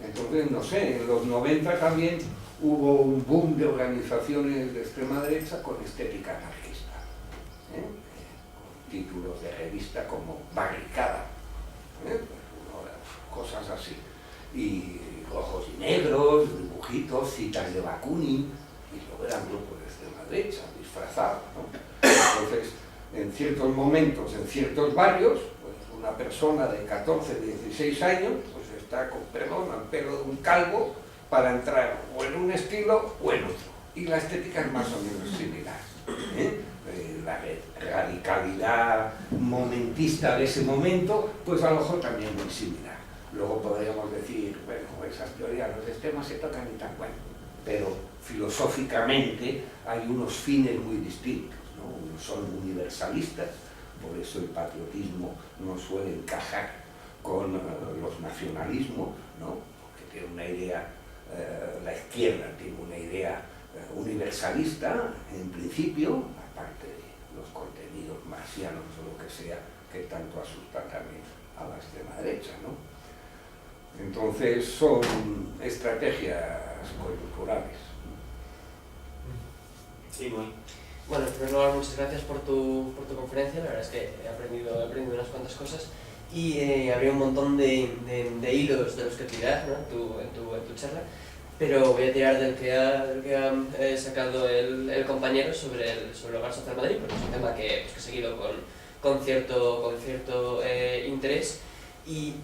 Entonces, no sé, en los 90 también hubo un boom de organizaciones de extrema derecha con estética anarquista, con títulos de revista como Barricada, cosas así, y rojos y negros, dibujitos, citas de Bakunin, y luego eran grupos de extrema derecha, disfrazados, ¿no? Entonces, en ciertos momentos, en ciertos barrios, pues una persona de 14, 16 años, pues está con, perdón, al pelo de un calvo, para entrar o en un estilo o en otro. Y la estética es más o menos similar. La radicalidad momentista de ese momento, pues a lo mejor también muy similar. Luego podríamos decir, bueno, esas teorías, los extremos se tocan y tan bueno, pero filosóficamente hay unos fines muy distintos, ¿no? Unos son universalistas, por eso el patriotismo no suele encajar con los nacionalismos, ¿no? Porque tiene una idea. La izquierda tiene una idea universalista, en principio, aparte de los contenidos marcianos o lo que sea, que tanto asustan también a la extrema derecha, ¿no? Entonces son estrategias coyunturales. Sí, muy. Bueno, en primer lugar, muchas gracias por tu conferencia, la verdad es que he aprendido unas cuantas cosas. Y habría un montón de hilos de los que tirar, ¿no? en tu charla, pero voy a tirar del que ha sacado el compañero sobre el Hogar Social Madrid, porque es un tema que he seguido con cierto interés. Y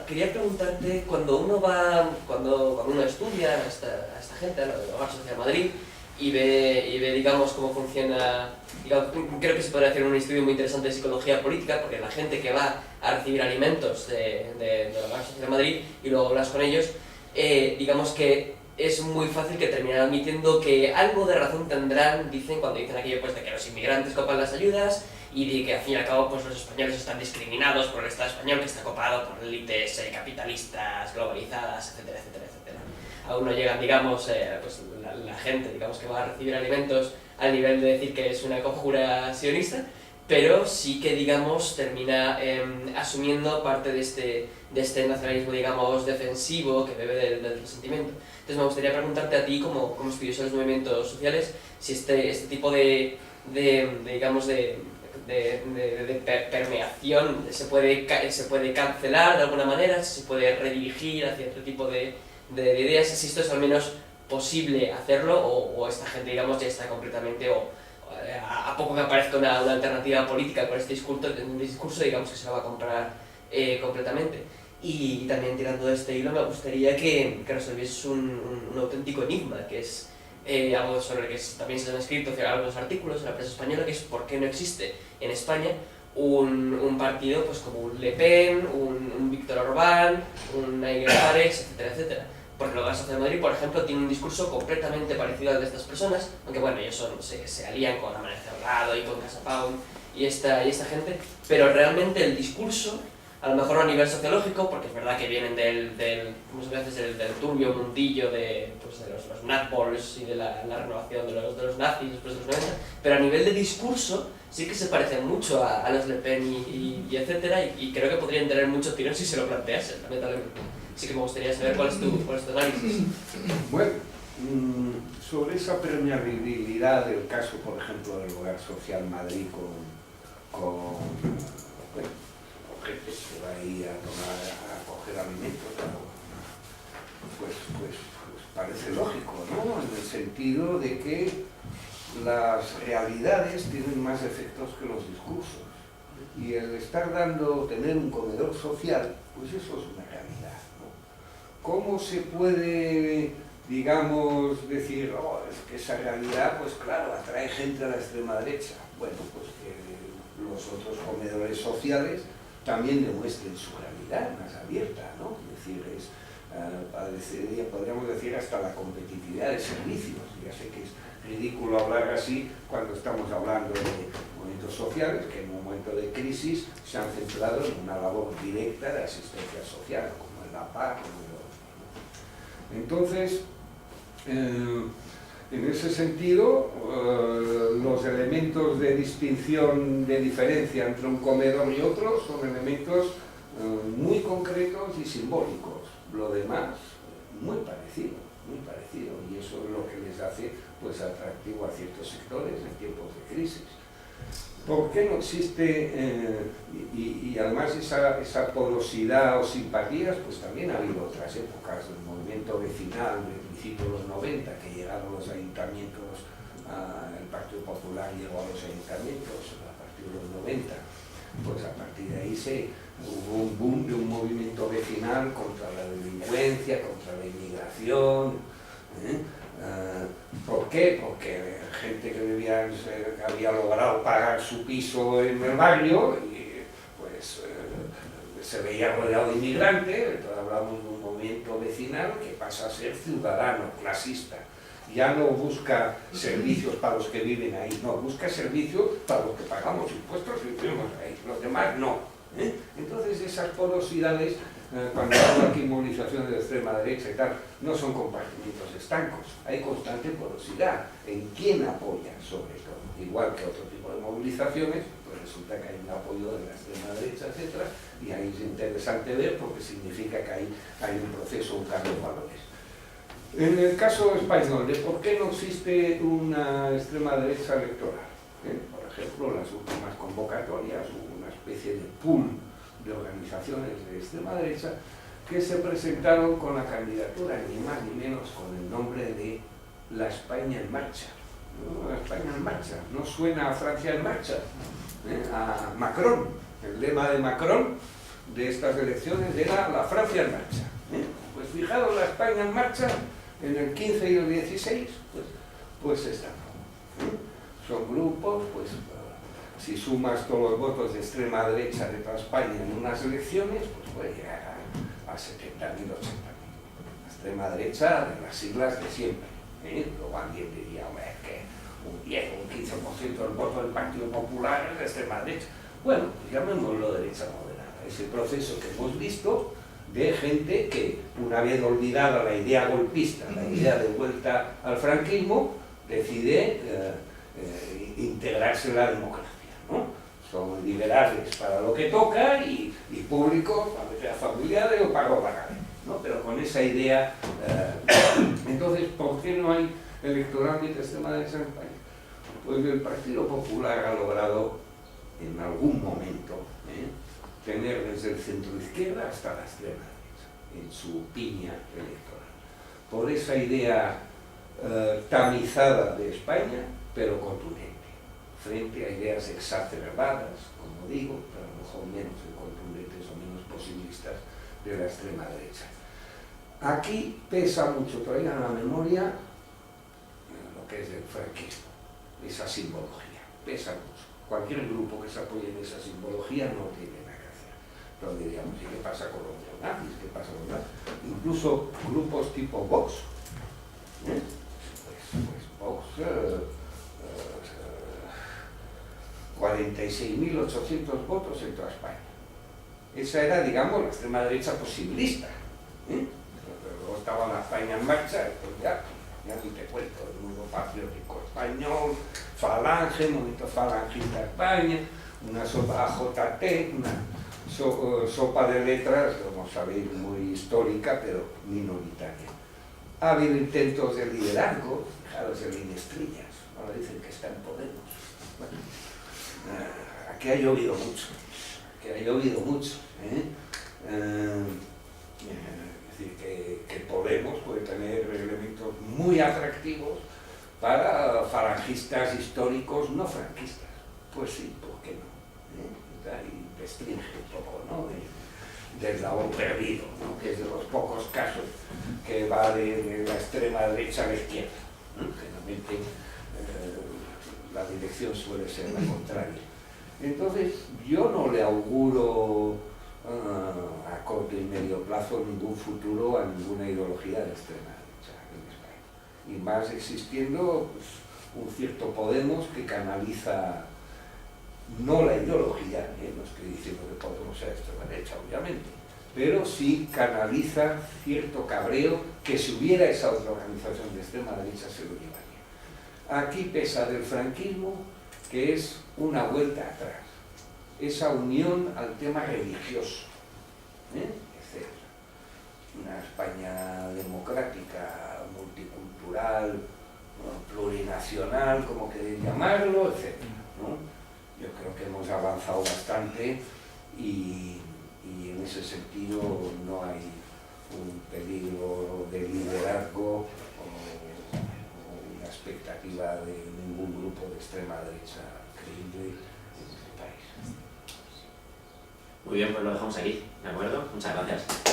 quería preguntarte, cuando uno estudia a esta gente, al Hogar Social Madrid, y ve digamos, cómo funciona, digamos, creo que se podría hacer un estudio muy interesante de psicología política, porque la gente que va a recibir alimentos de Hogar Social Madrid y luego hablas con ellos, digamos que es muy fácil que terminen admitiendo que algo de razón tendrán, dicen, cuando dicen aquello pues, de que los inmigrantes copan las ayudas y de que al fin y al cabo pues, los españoles están discriminados por el Estado español, que está copado por élites capitalistas, globalizadas, etcétera, etcétera, etcétera. Aún no llegan, digamos, pues la gente, digamos, que va a recibir alimentos al nivel de decir que es una conjura sionista, pero sí que, digamos, termina asumiendo parte de este nacionalismo, digamos, defensivo que bebe del resentimiento. Entonces me gustaría preguntarte a ti, como estudioso de los movimientos sociales, si este tipo de permeación se puede cancelar de alguna manera, si se puede redirigir hacia otro tipo de ideas, si esto es al menos posible hacerlo o esta gente, digamos, ya está completamente, a poco que aparezca una alternativa política con este discurso, digamos que se lo va a comprar completamente. Y también tirando de este hilo me gustaría que resolvieses un auténtico enigma, que es algo sobre el que también se han escrito algunos artículos en la prensa española, que es por qué no existe en España un partido pues como un Le Pen, un Víctor Orbán, un Nigel Farage, etcétera, etcétera. Porque el Hogar Social Madrid, por ejemplo, tiene un discurso completamente parecido al de estas personas, aunque bueno, ellos se alían con Amanecer Dorado y con Casa Pound y esta gente, pero realmente el discurso, a lo mejor a nivel sociológico, porque es verdad que vienen del turbio mundillo de los nutballs y de la renovación de los nazis después de los 90, pero a nivel de discurso sí que se parecen mucho a los Le Pen y etcétera, y creo que podrían tener mucho tirón si se lo planteasen, lamentablemente. Así que me gustaría saber cuál es tu análisis. Bueno, sobre esa permeabilidad del caso, por ejemplo, del Hogar Social Madrid con gente que va ahí a coger alimentos, pues parece lógico, ¿no? En el sentido de que las realidades tienen más efectos que los discursos. Y el tener un comedor social, pues eso es una realidad, ¿no? ¿cómo se puede, digamos, decir, oh, es que esa realidad, pues claro, atrae gente a la extrema derecha? Bueno, pues que los otros comedores sociales también demuestren su realidad más abierta, ¿no? Es decir, podríamos decir hasta la competitividad de servicios. Ya sé que es ridículo hablar así cuando estamos hablando de movimientos sociales que en un momento de crisis se han centrado en una labor directa de asistencia social, como el APA, como el otro, ¿no? Entonces, en ese sentido, los elementos de distinción, de diferencia entre un comedor y otro son elementos muy concretos y simbólicos. Lo demás, muy parecido, y eso es lo que les hace pues atractivo a ciertos sectores en tiempos de crisis. ¿Por qué no existe, y además esa porosidad o simpatías? Pues también ha habido otras épocas del movimiento vecinal de principios de los 90, que llegaron los ayuntamientos, el Partido Popular llegó a los ayuntamientos a partir de los 90, pues a partir de ahí hubo un boom de un movimiento vecinal contra la delincuencia, contra la inmigración. ¿Por qué? Porque gente que había logrado pagar su piso en el barrio y pues se veía rodeado de inmigrantes. Entonces hablamos de un movimiento vecinal que pasa a ser ciudadano, clasista. Ya no busca servicios para los que viven ahí, no, busca servicios para los que pagamos impuestos y vivimos ahí, los demás no. Entonces esas porosidades, cuando hablo aquí de movilizaciones de extrema derecha y tal, no son compartimientos estancos, hay constante porosidad en quién apoya sobre todo, igual que otro tipo de movilizaciones, pues resulta que hay un apoyo de la extrema derecha, etc. Y ahí es interesante ver porque significa que hay un proceso, un cambio de valores. En el caso español, ¿de por qué no existe una extrema derecha electoral? Por ejemplo, las últimas convocatorias hubo una especie de pool de organizaciones de extrema derecha que se presentaron con la candidatura, ni más ni menos, con el nombre de La España en Marcha. La España en Marcha, no suena a Francia en Marcha, a Macron. El lema de Macron de estas elecciones era la Francia en Marcha. Pues fijaros, la España en Marcha, en el 15 y el 16, pues están. Son grupos, pues si sumas todos los votos de extrema derecha de toda España en unas elecciones, pues puede llegar a 70.000, 80.000. La extrema derecha de las siglas de siempre. Luego alguien diría, hombre, es que un 10 o un 15% del voto del Partido Popular es de extrema derecha. Bueno, pues llamémoslo derecha moderada. Ese proceso que hemos visto de gente que, una vez olvidada la idea golpista, la idea de vuelta al franquismo, decide integrarse en la democracia, ¿no? Son liberales para lo que toca y públicos para que sea familiares o para robar, ¿no? Pero con esa idea, entonces, ¿por qué no hay electoralmente extrema derecha en España? Pues el Partido Popular ha logrado en algún momento tener desde el centro izquierda hasta la extrema derecha en su piña electoral, por esa idea tamizada de España, pero contundente, frente a ideas exacerbadas, como digo, pero a lo mejor menos contundentes o menos posibilistas de la extrema derecha. Aquí pesa mucho, traigan a la memoria lo que es el franquismo, esa simbología, pesa mucho. Cualquier grupo que se apoye en esa simbología no tiene nada que hacer. Entonces diríamos, ¿y qué pasa con los neonazis? ¿Qué pasa con los nazis? Incluso grupos tipo Vox. Pues Vox, 46.800 votos en toda España. Esa era, digamos, la extrema derecha posibilista. Luego estaba la España en Marcha, pues ya ni te cuento, el mundo patriótico español, Falange, movimiento falangista España, una sopa AJT, una sopa de letras, como sabéis, muy histórica, pero minoritaria. Ha habido intentos de liderazgo, fijaros en Inestrillas, ahora dicen que está en Podemos. Bueno, aquí ha llovido mucho, es decir, que Podemos puede tener elementos muy atractivos para falangistas históricos no franquistas. Pues sí, ¿por qué no? Y restringe un poco, ¿no? del eslabón perdido, ¿no? Que es de los pocos casos que va de la extrema derecha a la izquierda, ¿no? Generalmente la dirección suele ser la contraria. Entonces, yo no le auguro a corto y medio plazo ningún futuro a ninguna ideología de extrema derecha en España. Y más existiendo pues, un cierto Podemos que canaliza no la ideología, no estoy diciendo que Podemos sea de extrema derecha, obviamente, pero sí canaliza cierto cabreo que si hubiera esa otra organización de extrema derecha se lo llevaría. Aquí pesa del franquismo que es una vuelta atrás, esa unión al tema religioso, etc. Una España democrática, multicultural, plurinacional, como queréis llamarlo, etc. ¿no? Yo creo que hemos avanzado bastante y en ese sentido no hay un peligro de liderazgo o una expectativa de ningún grupo de extrema derecha creíble en este país. Muy bien, pues lo dejamos aquí, ¿de acuerdo? Muchas gracias.